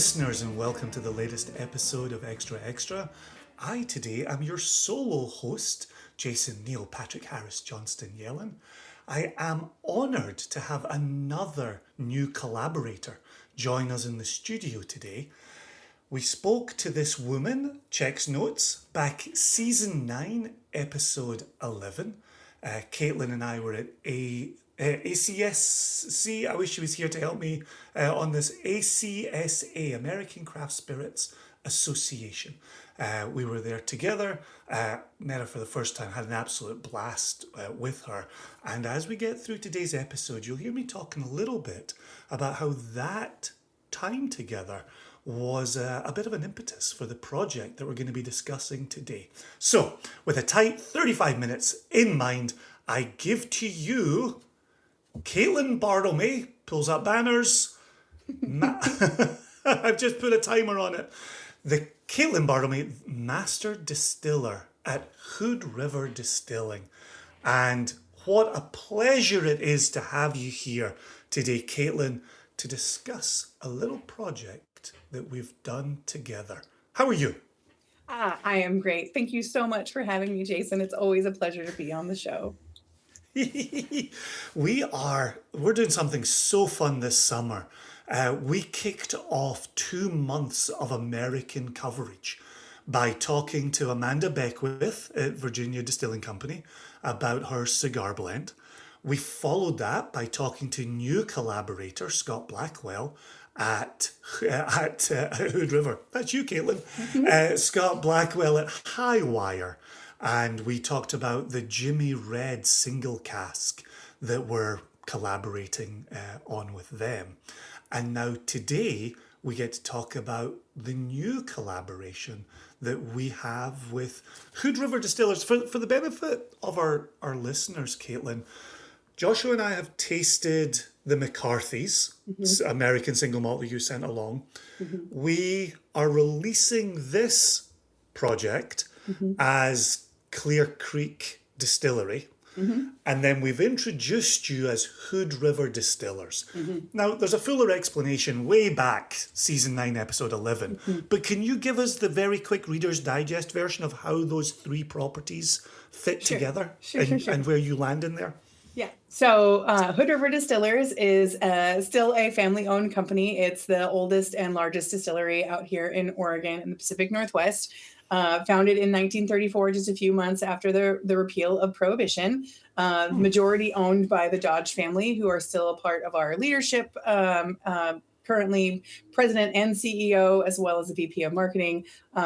listeners, and welcome to the latest episode of Extra Extra. I today am your solo host, Jason Neil Patrick Harris Johnston Yellen. I am honoured to have another new collaborator join us in the studio today. We spoke to this woman, checks notes, back season 9, episode 11. Caitlin and I were at ACSC, I wish she was here to help me on this, ACSA, American Craft Spirits Association. We were there together, met her for the first time, had an absolute blast with her. And as we get through today's episode, you'll hear me talking a little bit about how that time together was a bit of an impetus for the project that we're going to be discussing today. So, with a tight 35 minutes in mind, I give to you Caitlin Bartlemay, pulls up banners. I've just put a timer on it. The Caitlin Bartlemay Master Distiller at River Distilling. And what a pleasure it is to have you here today, Caitlin, to discuss a little project that we've done together. How are you? I am great. Thank you so much for having me, Jason. It's always a pleasure to be on the show. We're doing something so fun this summer. We kicked off 2 months of American coverage by talking to Amanda Beckwith at Virginia Distilling Company about her cigar blend. We followed that by talking to new collaborator Scott Blackwell at Hood River. That's you, Caitlin. Scott Blackwell at Highwire. And we talked about the Jimmy Red single cask that we're collaborating on with them. And now today we get to talk about the new collaboration that we have with Hood River Distillers. For the benefit of our listeners, Caitlin, Joshua and I have tasted the McCarthy's American single malt that you sent along. We are releasing this project as Clear Creek Distillery. And then we've introduced you as Hood River Distillers. Now, there's a fuller explanation way back, season 9, episode 11. But can you give us the very quick Reader's Digest version of how those three properties fit together and where you land in there? Yeah. So Hood River Distillers is still a family-owned company. It's the oldest and largest distillery out here in Oregon in the Pacific Northwest. Founded in 1934, just a few months after the repeal of Prohibition. Majority owned by the Dodge family, who are still a part of our leadership. Currently president and CEO, as well as the VP of marketing.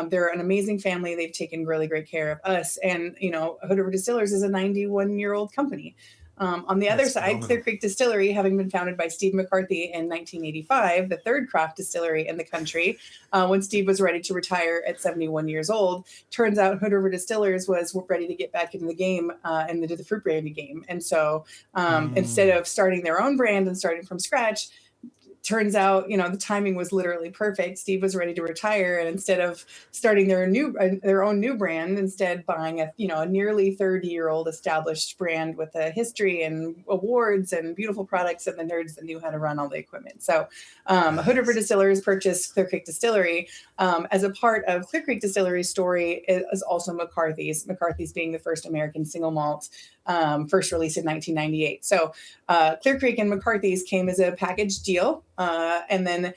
They're an amazing family. They've taken really great care of us. And, Hood River Distillers is a 91-year-old company. On the other side, Clear Creek Distillery, having been founded by Steve McCarthy in 1985, the third craft distillery in the country, when Steve was ready to retire at 71 years old, turns out Hood River Distillers was ready to get back into the game and into the fruit brandy game. And so instead of starting their own brand and starting from scratch, turns out, the timing was literally perfect. Steve was ready to retire, and instead of starting their own new brand, instead buying a nearly 30-year-old established brand with a history and awards and beautiful products and the nerds that knew how to run all the equipment. So Hood River Distillers purchased Clear Creek Distillery. As a part of Clear Creek Distillery's story is also McCarthy's being the first American single malt, first released in 1998. So Clear Creek and McCarthy's came as a package deal. And then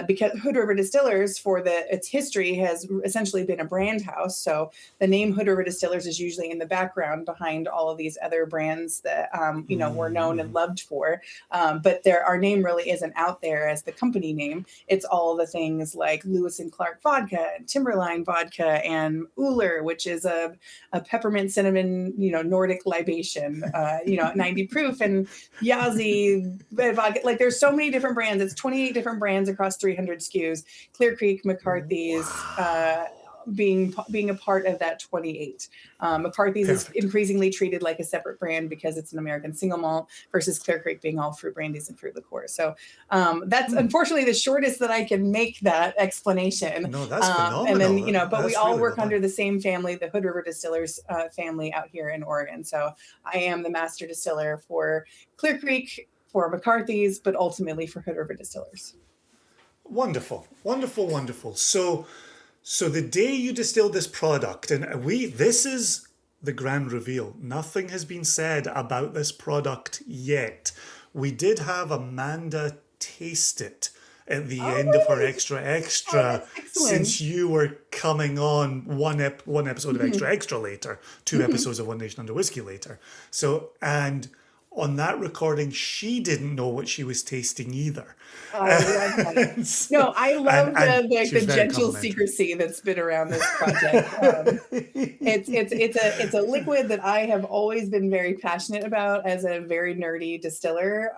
because Hood River Distillers, for its history, has essentially been a brand house. So the name Hood River Distillers is usually in the background behind all of these other brands that, we're known and loved for. But our name really isn't out there as the company name. It's all the things like Lewis and Clark vodka, and Timberline vodka, and Uller, which is a peppermint cinnamon, Nordic libation, 90 proof, and Yazzie vodka. Like, there's so many different brands. It's 28 different brands across 300 SKUs. Clear Creek, McCarthy's, being a part of that 28. McCarthy's is increasingly treated like a separate brand because it's an American single malt versus Clear Creek being all fruit brandies and fruit liqueurs. So that's unfortunately the shortest that I can make that explanation. No, that's phenomenal. And then, but we all work under the same family, the Hood River Distillers family out here in Oregon. So I am the master distiller for Clear Creek, for McCarthy's, but ultimately for Hood River Distillers. Wonderful, wonderful, wonderful. So the day you distilled this product, and this is the grand reveal. Nothing has been said about this product yet. We did have Amanda taste it at the end of her extra, since you were coming on one episode of extra later, two episodes of One Nation Under Whiskey later. So, and on that recording, she didn't know what she was tasting either. I love that. So, No, I love the very gentle secrecy that's been around this project. It's a liquid that I have always been very passionate about as a very nerdy distiller.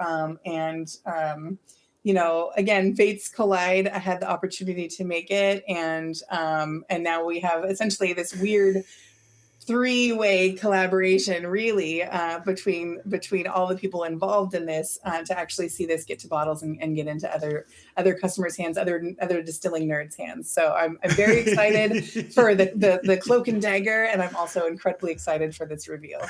Again, fates collide. I had the opportunity to make it, and now we have essentially this weird three-way collaboration, really, between all the people involved in this to actually see this get to bottles and get into other customers' hands, other distilling nerds' hands. So I'm very excited for the cloak and dagger, and I'm also incredibly excited for this reveal.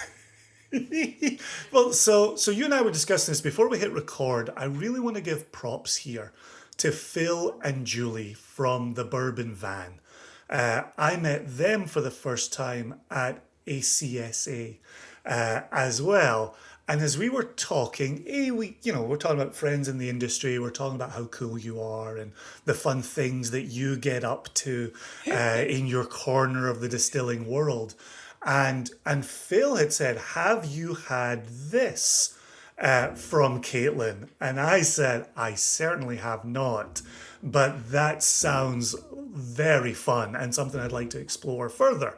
Well, so you and I were discussing this before we hit record. I really want to give props here to Phil and Julie from the Bourbon Van. I met them for the first time at ACSA as well. And as we were talking, we're talking about friends in the industry. We're talking about how cool you are and the fun things that you get up to in your corner of the distilling world. And Phil had said, "Have you had this from Caitlin?" And I said, "I certainly have not, but that sounds very fun and something I'd like to explore further."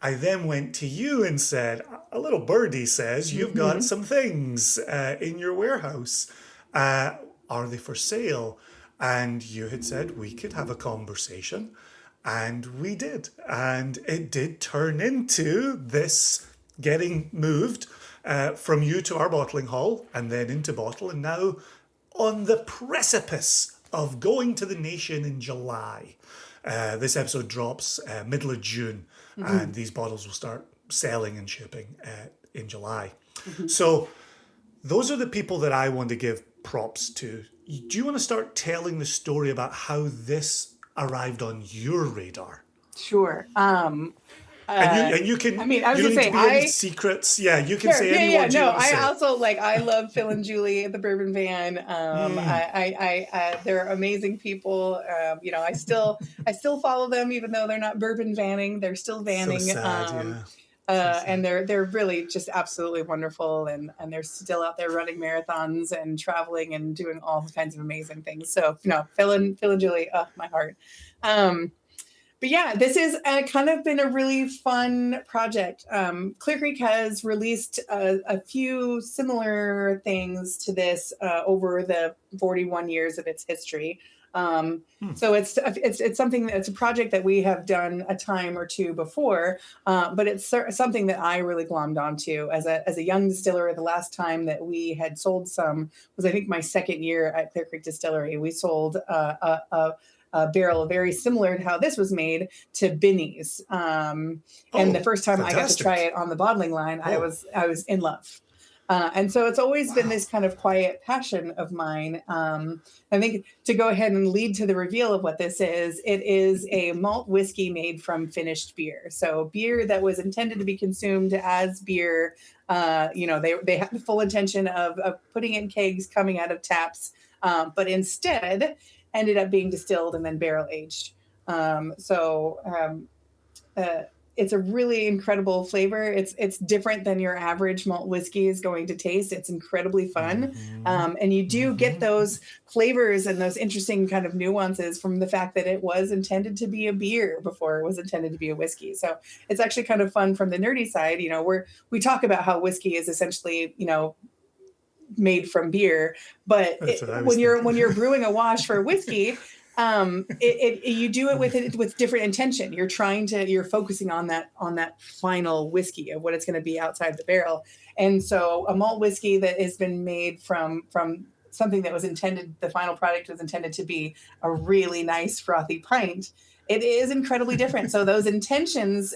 I then went to you and said, "A little birdie says you've got some things in your warehouse. Are they for sale?" And you had said we could have a conversation. And we did. And it did turn into this getting moved from you to our bottling hall and then into bottle. And now on the precipice of going to the nation in July. This episode drops middle of June. And these bottles will start selling and shipping in July. So those are the people that I want to give props to. Do you want to start telling the story about how this arrived on your radar? Sure. And you can. I mean, I was going to say, any secrets. Yeah, you can say any words you want to say. Also I love Phil and Julie at the Bourbon Van. They're amazing people. I still follow them, even though they're not bourbon vanning. They're still vanning. So sad, and they're really just absolutely wonderful, and they're still out there running marathons and traveling and doing all kinds of amazing things. So Phil and Julie, my heart. But yeah, this is kind of been a really fun project. Clear Creek has released a few similar things to this over the 41 years of its history. So it's something it's a project that we have done a time or two before, but it's something that I really glommed onto as a young distiller. The last time that we had sold some was, I think, my second year at Clear Creek Distillery. We sold a barrel very similar to how this was made to Binny's, and the first time I got to try it on the bottling line, I was in love. And so it's always been this kind of quiet passion of mine. I think to go ahead and lead to the reveal of what this is, it is a malt whiskey made from finished beer. So beer that was intended to be consumed as beer. They had the full intention of putting in kegs coming out of taps, but instead ended up being distilled and then barrel aged. It's a really incredible flavor. It's different than your average malt whiskey is going to taste. It's incredibly fun. And you do get those flavors and those interesting kind of nuances from the fact that it was intended to be a beer before it was intended to be a whiskey. So it's actually kind of fun from the nerdy side, we talk about how whiskey is essentially, made from beer, but when you're brewing a wash for whiskey, you do it with different intention. You're focusing on that final whiskey of what it's going to be outside the barrel. And so a malt whiskey that has been made from something that was intended, the final product was intended to be a really nice frothy pint, it is incredibly different. So those intentions,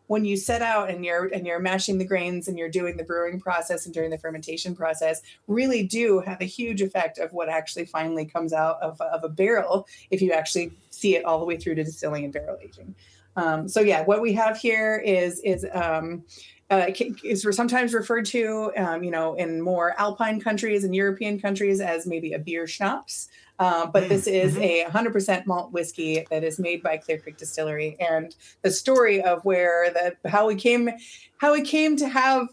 when you set out and you're mashing the grains and you're doing the brewing process and during the fermentation process, really do have a huge effect of what actually finally comes out of a barrel if you actually see it all the way through to distilling and barrel aging. So yeah, what we have here is sometimes referred to, in more Alpine countries and European countries as maybe a beer schnapps. But this is a 100% malt whiskey that is made by Clear Creek Distillery. And the story of how we came to have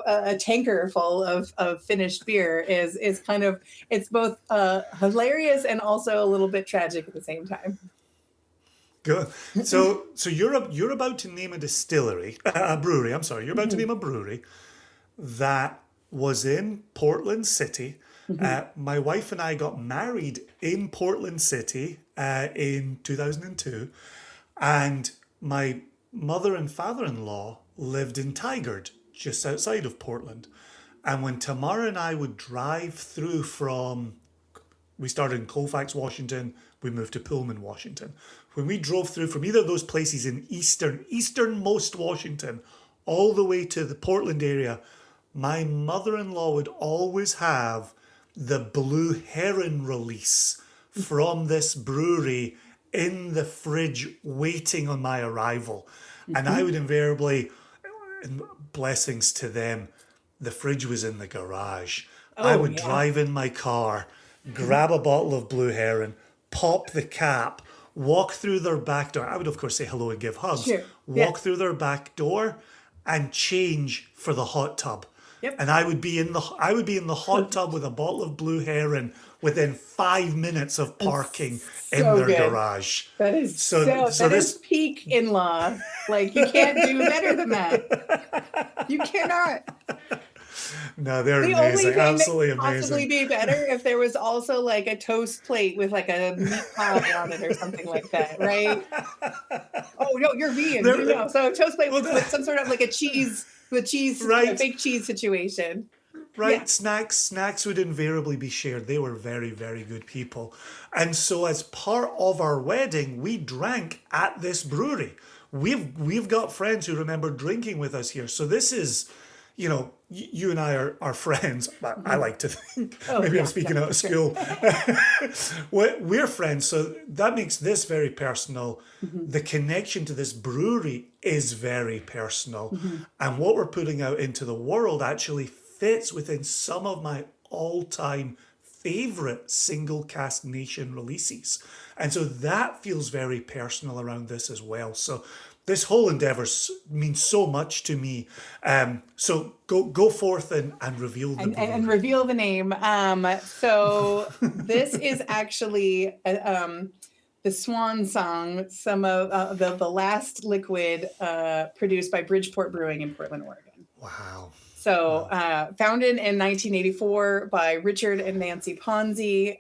a tanker full of finished beer is kind of, it's both hilarious and also a little bit tragic at the same time. Good. So you're about to name a distillery, a brewery. I'm sorry, you're about to name a brewery that was in Portland City. My wife and I got married in Portland City in 2002, and my mother and father-in-law lived in Tigard, just outside of Portland. And when Tamara and I would drive through we started in Colfax, Washington, we moved to Pullman, Washington. When we drove through from either of those places in easternmost Washington, all the way to the Portland area, my mother-in-law would always have the Blue Heron release from this brewery in the fridge waiting on my arrival. And I would invariably, blessings to them, the fridge was in the garage. I would drive in my car, grab a bottle of Blue Heron, pop the cap, walk through their back door. I would, of course, say hello and give hugs. Sure. Walk through their back door and change for the hot tub. Yep. And I would be in the hot tub with a bottle of Blue Heron within 5 minutes of parking in their garage. That is that is peak in-law. Like, you can't do better than that. You cannot. No, they're amazing. Absolutely amazing. Possibly be better if there was also like a toast plate with like a meat pie on it or something like that, right? Oh no, you're vegan. So toast plate with some sort of like a cheese, right. A fake cheese situation. Right, yeah. Snacks would invariably be shared. They were very, very good people. And so as part of our wedding, we drank at this brewery. We've got friends who remember drinking with us here. So this is, you and I are friends. I like to think. Maybe I'm speaking out of school. We're friends, so that makes this very personal. The connection to this brewery is very personal. And what we're putting out into the world actually fits within some of my all-time favorite Single Cask Nation releases. And so that feels very personal around this as well. So this whole endeavor means so much to me. So go forth and reveal the and reveal the name. So this is actually the swan song, some of the last liquid produced by Bridgeport Brewing in Portland, Oregon. Wow. So founded in 1984 by Richard and Nancy Ponzi.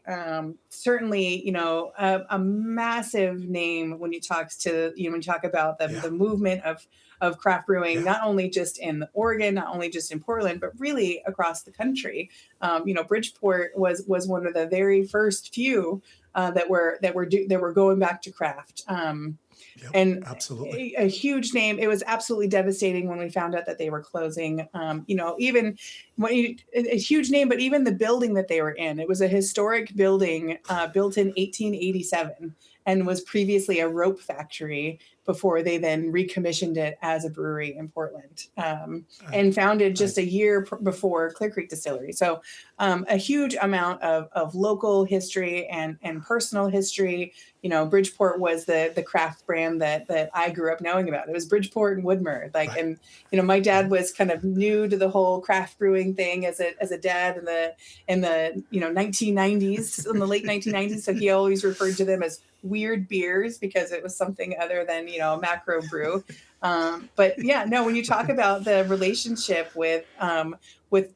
Certainly, a massive name when you talk about the movement of craft brewing, not only just in Oregon, not only just in Portland, but really across the country. Bridgeport was one of the very first few that were going back to craft. And absolutely a huge name. It was absolutely devastating when we found out that they were closing. Even when a huge name, but even the building that they were in, it was a historic building built in 1887 and was previously a rope factory before they then recommissioned it as a brewery in Portland, and founded just a year before Clear Creek Distillery. So a huge amount of local history and personal history. Bridgeport was the craft brand that I grew up knowing about. It was Bridgeport and Woodmer. And my dad was kind of new to the whole craft brewing thing as a dad in the 1990s, in the late 1990s. So he always referred to them as weird beers because it was something other than a macro brew. But when you talk about the relationship with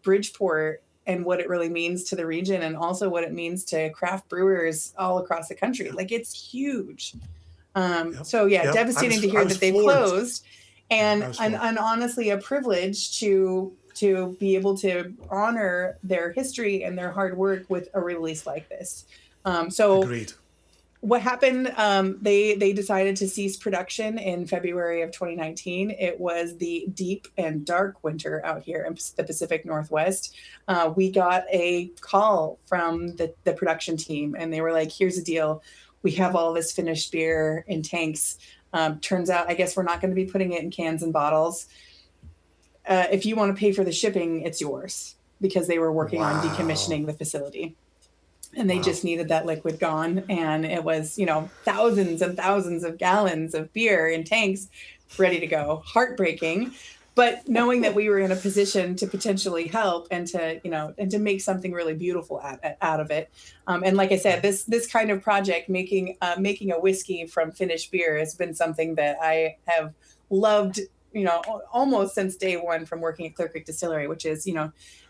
Bridgeport and what it really means to the region, and also what it means to craft brewers all across the country, like, it's huge. Devastating to hear that they've closed, and honestly a privilege to to be able to honor their history and their hard work with a release like this. So Agreed. What happened, they decided to cease production in February of 2019. It was the deep and dark winter out here in the Pacific Northwest. We got a call from the production team, and they were like, here's the deal. We have all this finished beer in tanks. Turns out, I guess we're not going to be putting it in cans and bottles. If you want to pay for the shipping, it's yours, because they were working on decommissioning the facility. And they just needed that liquid gone. And it was, thousands and thousands of gallons of beer in tanks ready to go. Heartbreaking. But knowing that we were in a position to potentially help and to make something really beautiful out of it. And like I said, this kind of project, making a whiskey from finished beer, has been something that I have loved, almost since day one from working at Clear Creek Distillery, which is,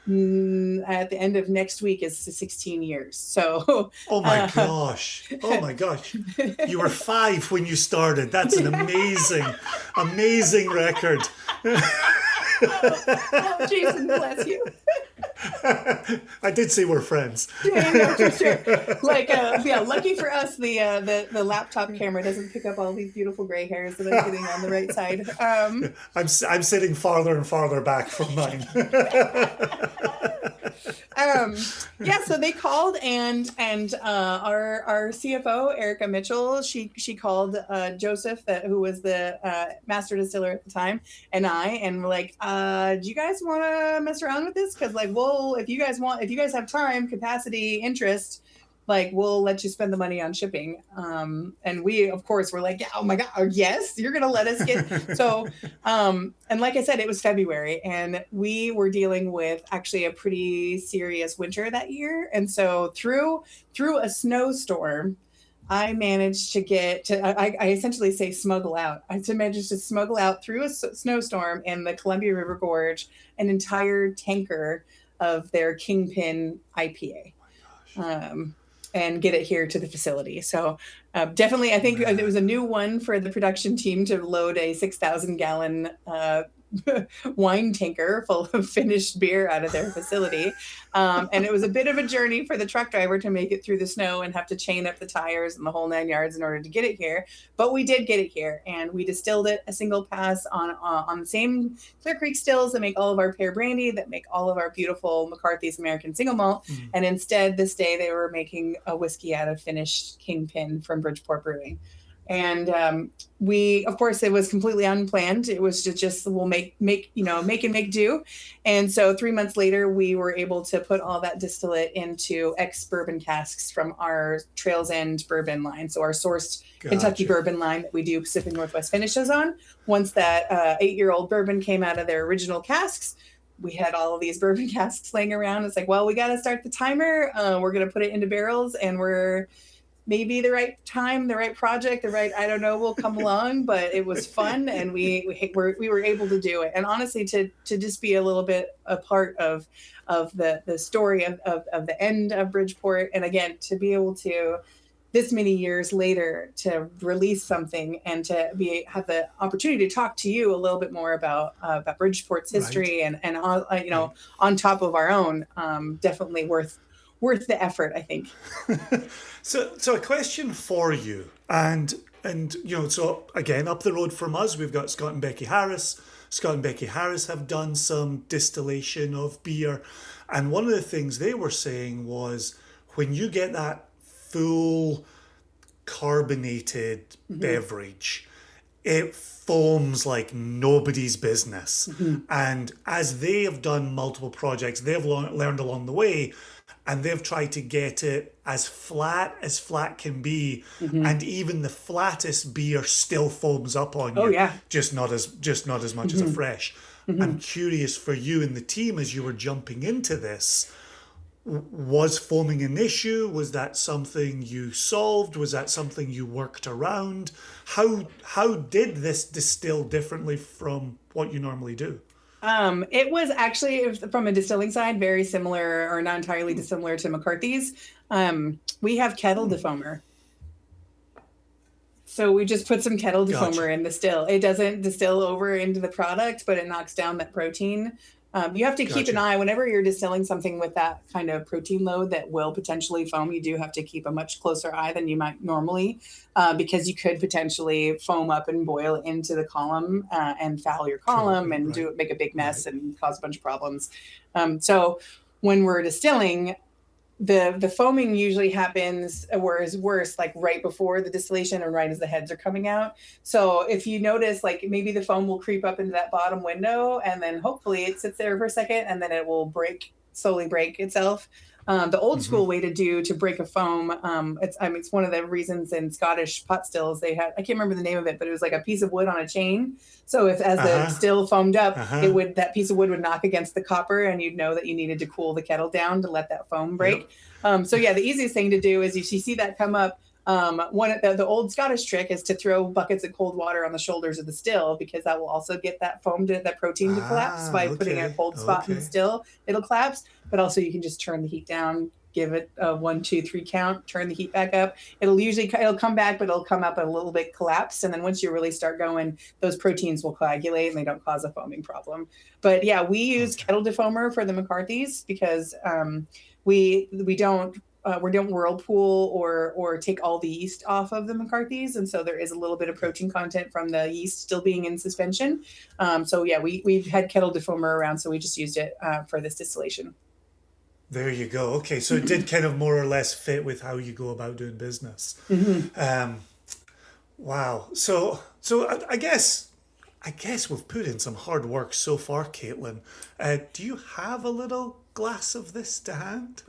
at the end of next week is 16 years. So, oh my gosh. You were 5 when you started. That's an amazing record. Oh, Jason, bless you. I did say we're friends. Yeah, for sure. Lucky for us, the laptop camera doesn't pick up all these beautiful gray hairs that I'm sitting on the right side. I'm sitting farther and farther back from mine. So they called and our CFO Erica Mitchell, she called Joseph, who was the master distiller at the time, and we're like, do you guys want to mess around with this? Because if you guys have time, capacity, interest, we'll let you spend the money on shipping. And we, of course, were like, yeah, oh my God, yes, you're going to let us get. So, and like I said, it was February, and we were dealing with actually a pretty serious winter that year. And so through a snowstorm, I managed to I essentially say smuggle out. I managed to smuggle out through a snowstorm in the Columbia River Gorge an entire tanker of their Kingpin IPA. And get it here to the facility. So definitely, I think it was a new one for the production team to load a 6,000 gallon wine tanker full of finished beer out of their facility. And it was a bit of a journey for the truck driver to make it through the snow and have to chain up the tires and the whole 9 yards in order to get it here. But we did get it here, and we distilled it a single pass on the same Clear Creek stills that make all of our pear brandy, that make all of our beautiful McCarthy's American single malt. And instead, this day, they were making a whiskey out of finished Kingpin from Bridgeport Brewing. And we, of course, it was completely unplanned. It was just we'll make and make do. And so 3 months later, we were able to put all that distillate into ex-bourbon casks from our Trails End bourbon line. So our sourced Kentucky bourbon line that we do Pacific Northwest finishes on. Once that 8-year-old bourbon came out of their original casks, we had all of these bourbon casks laying around. It's like, well, we got to start the timer. We're going to put it into barrels, and maybe the right time, the right project, I don't know, will come along, but it was fun, and we were able to do it. And honestly, to just be a little bit a part of the story of the end of Bridgeport, and again, to be able to, this many years later, to release something and to have the opportunity to talk to you a little bit more about Bridgeport's history, and on top of our own, definitely worth the effort, I think. So a question for you, and so again, up the road from us, we've got Scott and Becky Harris. Scott and Becky Harris have done some distillation of beer, and one of the things they were saying was, when you get that full carbonated beverage, it foams like nobody's business. And as they have done multiple projects, they've learned along the way, and they've tried to get it as flat can be, and even the flattest beer still foams up on you. Oh yeah, just not as much as a fresh. I'm curious for you and the team, as you were jumping into this, was foaming an issue? Was that something you solved? Was that something you worked around? How did this distill differently from what you normally do? It was actually, from a distilling side, very similar, or not entirely dissimilar, to McCarthy's. We have kettle defoamer. So we just put some kettle defoamer in the still. It doesn't distill over into the product, but it knocks down that protein You have to keep an Gotcha. eye whenever you're distilling something with that kind of protein load that will potentially foam. You do have to keep a much closer eye than you might normally, because you could potentially foam up and boil into the column and foul your column and Right. make a big Right. mess and cause a bunch of problems. So when we're distilling, the foaming usually happens, or is worse, like right before the distillation and right as the heads are coming out. So if you notice, like maybe the foam will creep up into that bottom window, and then hopefully it sits there for a second, and then it will slowly break itself. The old Mm-hmm. school way to break a foam, it's one of the reasons in Scottish pot stills they had, I can't remember the name of it, but it was like a piece of wood on a chain. So if as the Uh-huh. still foamed up, Uh-huh. that piece of wood would knock against the copper, and you'd know that you needed to cool the kettle down to let that foam Yep. break. So yeah, the easiest thing to do is if you see that come up, the old Scottish trick is to throw buckets of cold water on the shoulders of the still, because that will also get that that protein to collapse by putting a Okay. cold spot in the Okay. still. It'll collapse, but also you can just turn the heat down, give it a 1, 2, 3 count, turn the heat back up. It'll come back, but it'll come up a little bit collapsed, and then once you really start going, those proteins will coagulate and they don't cause a foaming problem. But yeah, we use Okay. kettle defoamer for the McCarthy's because we don't whirlpool or take all the yeast off of the McCarthy's, and so there is a little bit of protein content from the yeast still being in suspension. So yeah, we've had kettle defoamer around, so we just used it for this distillation. There you go. Okay, so it did kind of more or less fit with how you go about doing business. Mm-hmm. Um, wow. I guess we've put in some hard work so far, Caitlin. Do you have a little glass of this to hand?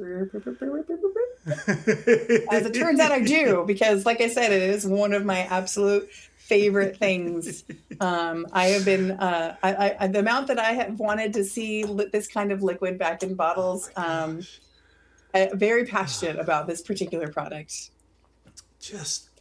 As it turns out, I do, because, like I said, it is one of my absolute favorite things. I have been the amount that I have wanted to see this kind of liquid back in Oh bottles. my gosh. Very passionate about this particular product.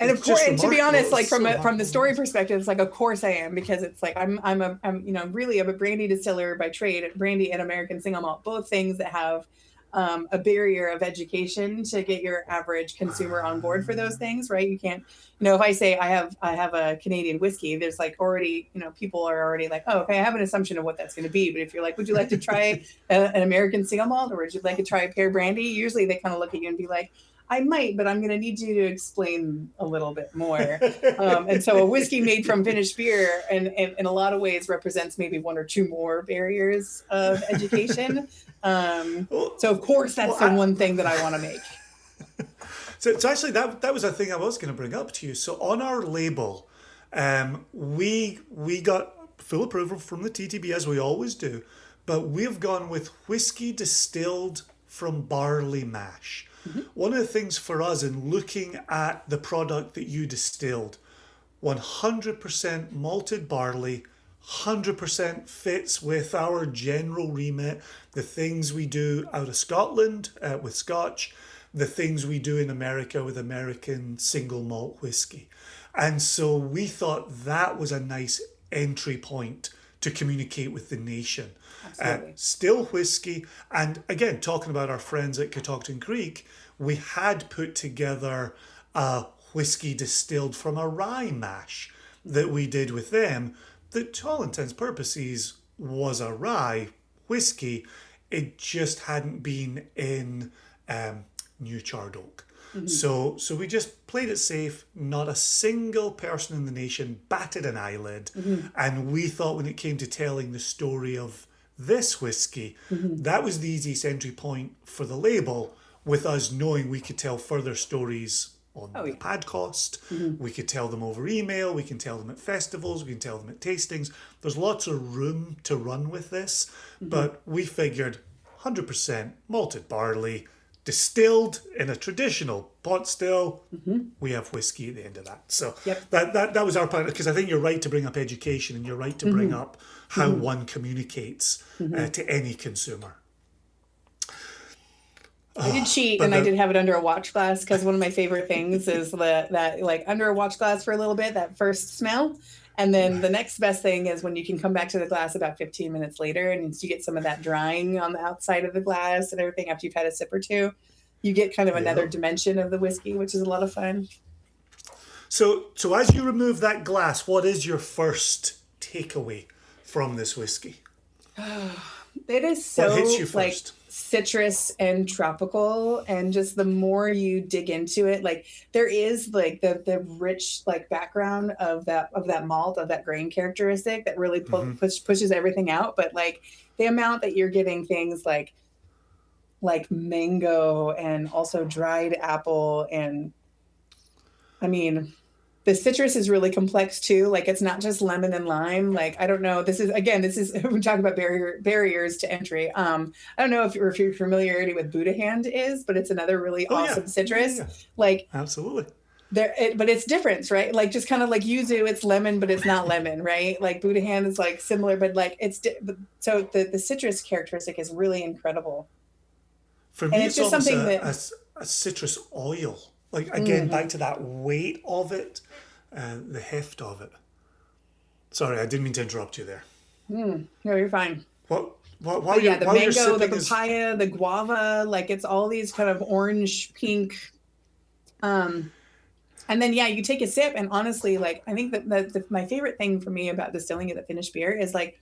And of It's course, just and to be remarkable. honest, It's like so from the story heartwarming. perspective, it's like, of course I am, because it's like I'm a brandy distiller by trade, brandy and American single malt, both things that have a barrier of education to get your average consumer on board for those things, right? You can't, if I say I have a Canadian whiskey, there's like already, people are already like, oh, okay, I have an assumption of what that's going to be. But if you're like, would you like to try an American single malt, or would you like to try a pear brandy? Usually they kind of look at you and be like, I might, but I'm going to need you to explain a little bit more. And so a whiskey made from finished beer, and in a lot of ways represents maybe one or two more barriers of education. well, So of course well, that's the one thing that I want to make. so actually that was a thing I was going to bring up to you. So on our label, we got full approval from the TTB, as we always do, but we've gone with whiskey distilled from barley mash. Mm-hmm. One of the things for us in looking at the product that you distilled, 100% malted barley, 100% fits with our general remit, the things we do out of Scotland with Scotch, the things we do in America with American single malt whiskey. And so we thought that was a nice entry point to communicate with the nation. Absolutely. Still whiskey. And again, talking about our friends at Catoctin Creek, we had put together a whiskey distilled from a rye mash that we did with them that, to all intents and purposes, was a rye whiskey. It just hadn't been in new charred oak. Mm-hmm. So we just played it safe. Not a single person in the nation batted an eyelid. Mm-hmm. And we thought when it came to telling the story of this whiskey, Mm-hmm. that was the easiest entry point for the label, with us knowing we could tell further stories on Oh the yeah. podcast. Mm-hmm. We could tell them over email. We can tell them at festivals. We can tell them at tastings. There's lots of room to run with this. Mm-hmm. But we figured 100% malted barley, distilled in a traditional pot still. Mm-hmm. We have whiskey at the end of that. So Yep. that was our part, because I think you're right to bring up education, and you're right to bring up how one communicates to any consumer. I did cheat, But and I did have it under a watch glass, because one of my favorite things is that like under a watch glass for a little bit, that first smell. And then the next best thing is when you can come back to the glass about 15 minutes later, and you get some of that drying on the outside of the glass and everything after you've had a sip or two. You get kind of another yeah. dimension of the whiskey, which is a lot of fun. So as you remove that glass, what is your first takeaway from this whiskey? It is What hits so you like first? citrus and tropical, and just the more you dig into it, like there is like the rich like background of that malt, of that grain characteristic that really pushes everything out. But like the amount that you're getting things like mango and also dried apple, and I mean the citrus is really complex too. Like it's not just lemon and lime. Like I don't know. This is we talk about barriers to entry. I don't know if your familiarity with Buddha hand is, but it's another really Oh yeah, awesome yeah, citrus. yeah, Like absolutely. but it's different, right? Like just kind of like yuzu, it's lemon, but it's not lemon, right? Like Buddha hand is like similar, but like so the citrus characteristic is really incredible, For and me, it's it's just almost something that. a citrus oil. Like again, back Mhm. to that weight of it, the heft of it. Sorry, I didn't mean to interrupt you there. No, you're fine. While But yeah, you're the while you're mango, the sipping is papaya, the guava, like it's all these kind of orange, pink. Um, and then yeah, you take a sip, and honestly, like I think that my favorite thing for me about distilling a finished beer is like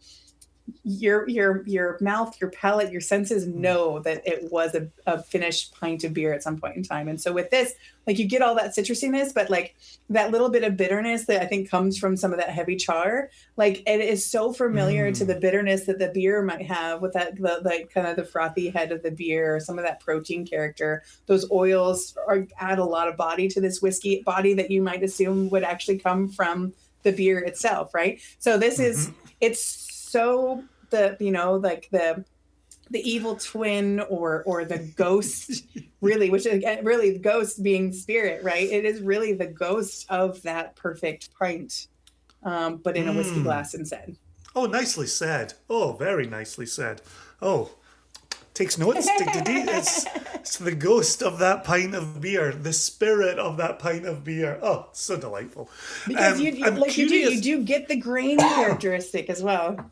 your mouth, your palate, your senses know that it was a finished pint of beer at some point in time. And so with this, like you get all that citrusiness, but like that little bit of bitterness that I think comes from some of that heavy char, like it is so familiar to the bitterness that the beer might have with that like kind of the frothy head of the beer, some of that protein character. Those oils add a lot of body to this whiskey, body that you might assume would actually come from the beer itself, right? So this is it's so like the evil twin or the ghost, really, which again, really the ghost being spirit, right? It is really the ghost of that perfect pint, but in a whiskey glass instead. oh, nicely said. Oh, very nicely said. Oh, takes notes. It's the ghost of that pint of beer, the spirit of that pint of beer. Oh, so delightful. Because I'm like you curious. do get the grain characteristic as well.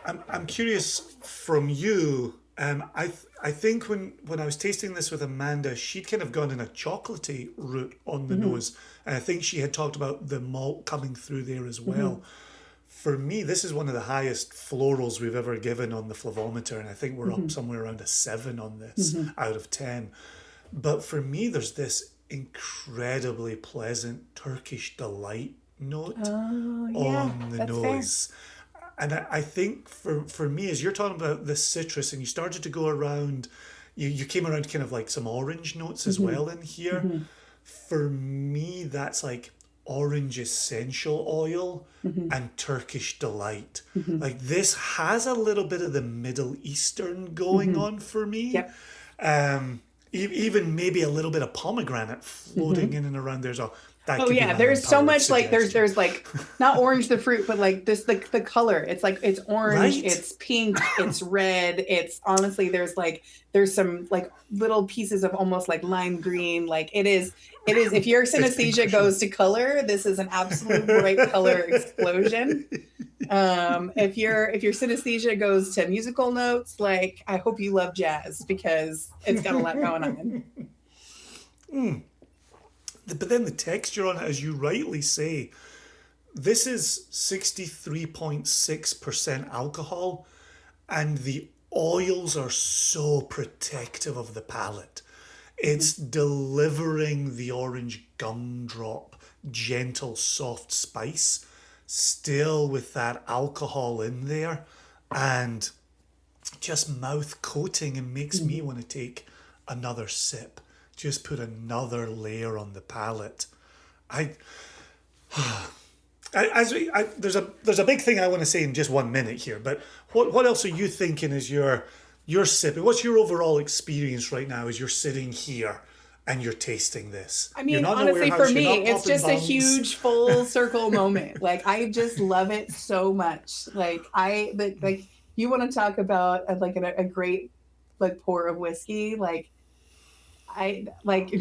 I'm curious from you. I think when I was tasting this with Amanda, she'd kind of gone in a chocolatey route on the nose, and I think she had talked about the malt coming through there as well. For me, this is one of the highest florals we've ever given on the flavometer, and I think we're up somewhere around a 7 on this out of 10. But for me, there's this incredibly pleasant Turkish delight note Oh yeah, on the that's fair. nose. And I think for me, as you're talking about the citrus and you started to go around, you came around kind of like some orange notes as well in here. For me, that's like orange essential oil and Turkish delight. Like this has a little bit of the Middle Eastern going on for me. Yep. Even maybe a little bit of pomegranate floating in and around there. So that Oh could be yeah, my own there's so power of much like suggestion. there's like not orange the fruit, but like this the color. It's like it's orange, Right? it's pink, it's red. It's honestly there's some like little pieces of almost like lime green. Like it is if your It's pink for synesthesia sure. goes to color, this is an absolute bright color explosion. If your synesthesia goes to musical notes, like I hope you love jazz because it's got a lot going on. But then the texture on it, as you rightly say, this is 63.6% alcohol, and the oils are so protective of the palate. It's delivering the orange gumdrop, gentle, soft spice, still with that alcohol in there, and just mouth coating and makes me want to take another sip. Just put another layer on the palate. I there's a big thing I want to say in just 1 minute here, but what else are you thinking as you're sipping? What's your overall experience right now as you're sitting here and you're tasting this? I You're mean, not in a honestly, for warehouse. You're me, not it's popping just a bungs. huge full circle moment. Like I just love it so much. Like you want to talk about like a great like pour of whiskey. Like I like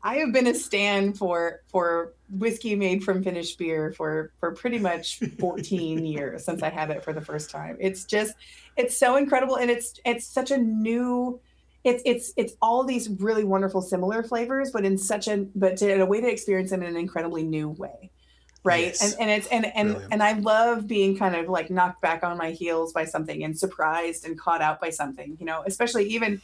I have been a stan for whiskey made from finished beer for pretty much 14 years since I had it for the first time. It's so incredible, and it's such a new it's all these really wonderful similar flavors, but in a way to experience it in an incredibly new way. right? Yes. And I love being kind of like knocked back on my heels by something and surprised and caught out by something, you know, especially even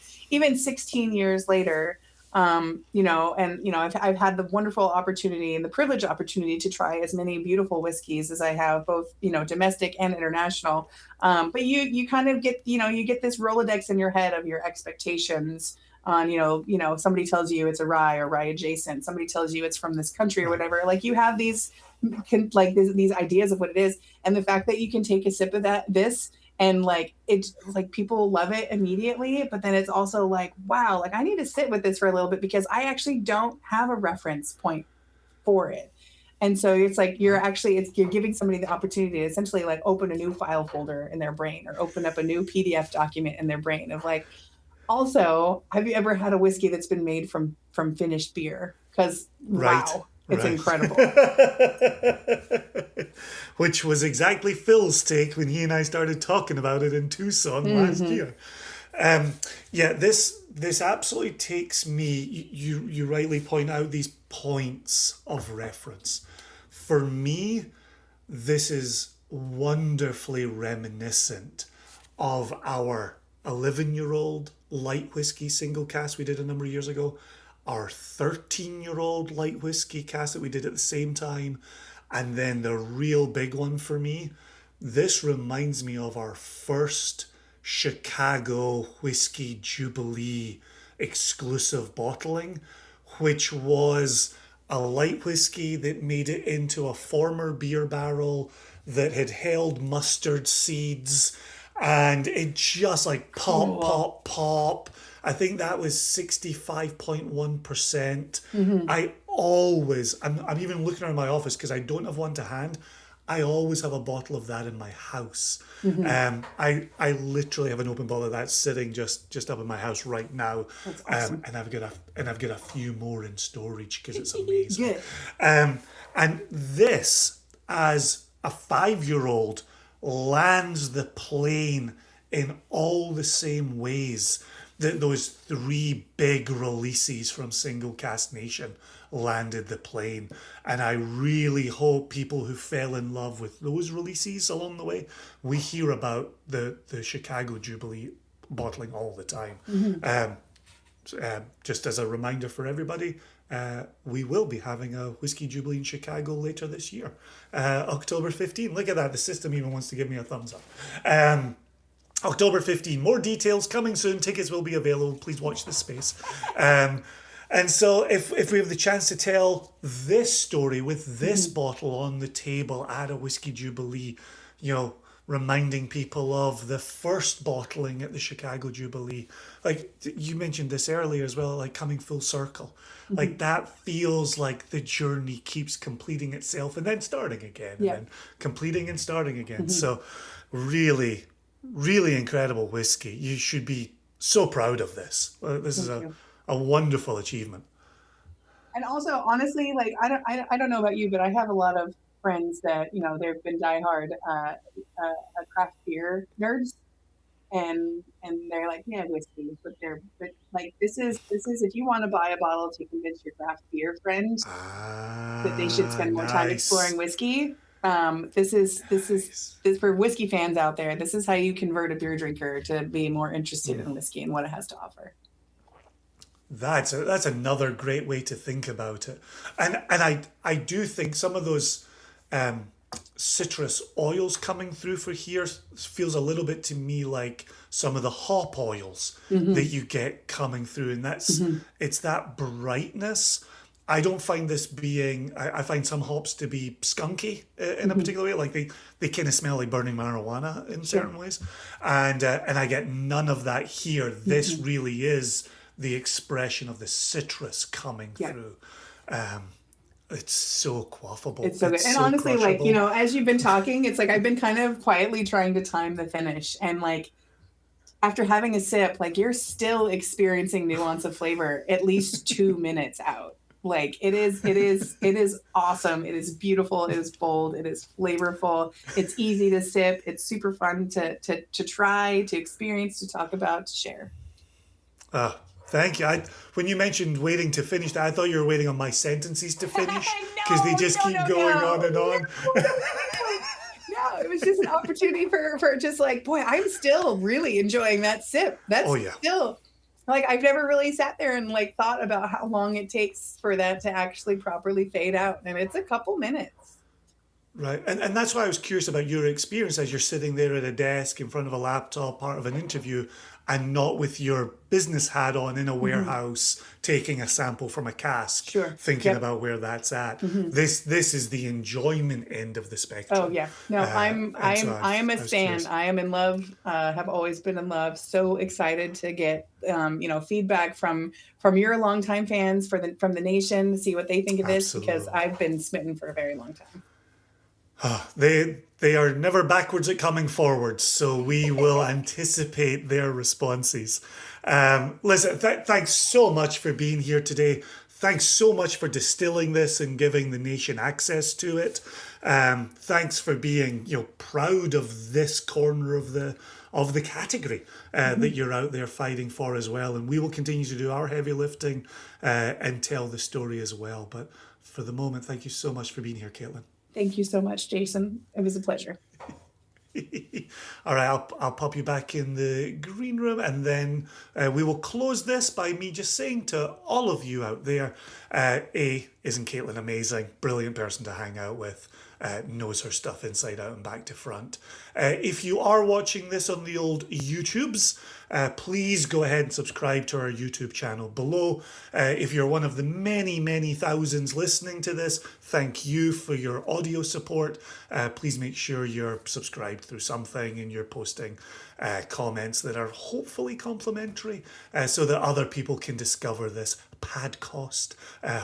16 years later. You know, and you know, I've had the wonderful opportunity and the privileged opportunity to try as many beautiful whiskeys as I have, both, you know, domestic and international. But you kind of get, you know, you get this Rolodex in your head of your expectations on, you know, somebody tells you it's a rye or rye adjacent, somebody tells you it's from this country or whatever. Like you have these like these ideas of what it is, and the fact that you can take a sip of this and like it's like people love it immediately, but then it's also like, wow, like I need to sit with this for a little bit because I actually don't have a reference point for it. And so it's like you're giving somebody the opportunity to essentially like open a new file folder in their brain or open up a new PDF document in their brain of like, also, have you ever had a whiskey that's been made from finished beer? Because wow, it's incredible. Which was exactly Phil's take when he and I started talking about it in Tucson last year. Yeah, this absolutely takes me. You rightly point out these points of reference. For me, this is wonderfully reminiscent of our 11-year-old light whiskey single cask we did a number of years ago, our 13-year-old light whiskey cask that we did at the same time, and then the real big one for me. This reminds me of our first Chicago Whiskey Jubilee exclusive bottling, which was a light whiskey that made it into a former beer barrel that had held mustard seeds, and it just like pop. I think that was 65.1%. I'm even looking around my office because I don't have one to hand. I always have a bottle of that in my house. I literally have an open bottle of that sitting just up in my house right now. That's awesome. And I've got a few more in storage because it's amazing. Good. And this, as a 5-year-old, lands the plane in all the same ways that those 3 big releases from Single Cask Nation landed the plane. And I really hope people who fell in love with those releases along the way, we hear about the Chicago Jubilee bottling all the time. Just as a reminder for everybody, we will be having a Whiskey Jubilee in Chicago later this year, October 15. Look at that, the system even wants to give me a thumbs up. October 15, more details coming soon. Tickets will be available. Please watch this space. And so if we have the chance to tell this story with this bottle on the table at a Whiskey Jubilee, you know, reminding people of the first bottling at the Chicago Jubilee. Like you mentioned this earlier as well, like coming full circle. Like that feels like the journey keeps completing itself and then starting again, and then completing and starting again. So really, really incredible whiskey. You should be so proud of this. This is a wonderful achievement. And also, honestly, like I don't know about you, but I have a lot of friends that, you know, they've been diehard craft beer nerds, and they're like, yeah, whiskey, but like this is if you want to buy a bottle to convince your craft beer friends that they should spend more time exploring whiskey. This is for whiskey fans out there. This is how you convert a beer drinker to be more interested in whiskey and what it has to offer. That's another great way to think about it, and I do think some of those citrus oils coming through for here feels a little bit to me like some of the hop oils that you get coming through, and that's it's that brightness. I don't find this being. I find some hops to be skunky in a particular way, like they kind of smell like burning marijuana in certain ways, and I get none of that here. This really is the expression of the citrus coming through. It's so quaffable. It's so good. And so honestly, crushable. Like, you know, as you've been talking, it's like I've been kind of quietly trying to time the finish. And like after having a sip, like you're still experiencing nuance of flavor at least 2 minutes out. Like it is awesome. It is beautiful. It is bold. It is flavorful. It's easy to sip. It's super fun to try, to experience, to talk about, to share. Thank you. When you mentioned waiting to finish that, I thought you were waiting on my sentences to finish because No, they just keep going on and on. No, it was just an opportunity for just like, boy, I'm still really enjoying that sip. That's still like, I've never really sat there and like thought about how long it takes for that to actually properly fade out. And it's a couple minutes. Right. And that's why I was curious about your experience as you're sitting there at a desk in front of a laptop, part of an interview, and not with your business hat on in a warehouse, taking a sample from a cask, thinking about where that's at. This is the enjoyment end of the spectrum. Oh yeah. No, I am a stan. I am in love, have always been in love. So excited to get feedback from your longtime fans from the nation, see what they think of this, because I've been smitten for a very long time. They are never backwards at coming forwards, so we will anticipate their responses. Listen, thanks so much for being here today. Thanks so much for distilling this and giving the nation access to it. Thanks for being proud of this corner of the category that you're out there fighting for as well. And we will continue to do our heavy lifting and tell the story as well. But for the moment, thank you so much for being here, Caitlin. Thank you so much, Jason. It was a pleasure. All right, I'll pop you back in the green room, and then we will close this by me just saying to all of you out there, isn't Caitlin amazing? Brilliant person to hang out with. Knows her stuff inside out and back to front. If you are watching this on the old YouTubes, please go ahead and subscribe to our YouTube channel below. If you're one of the many, many thousands listening to this, thank you for your audio support. Please make sure you're subscribed through something and you're posting comments that are hopefully complimentary so that other people can discover this podcast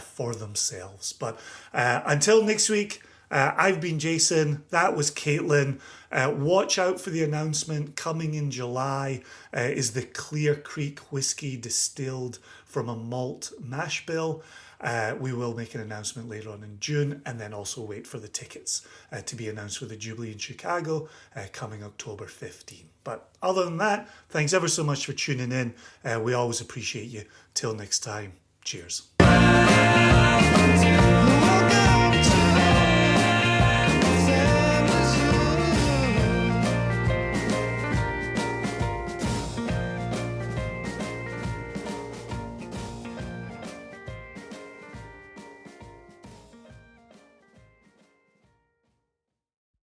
for themselves. But until next week, I've been Jason. That was Caitlin. Watch out for the announcement coming in July. Is the Clear Creek whiskey distilled from a malt mash bill. We will make an announcement later on in June, and then also wait for the tickets to be announced for the Jubilee in Chicago coming October 15. But other than that, thanks ever so much for tuning in. We always appreciate you. Till next time, cheers.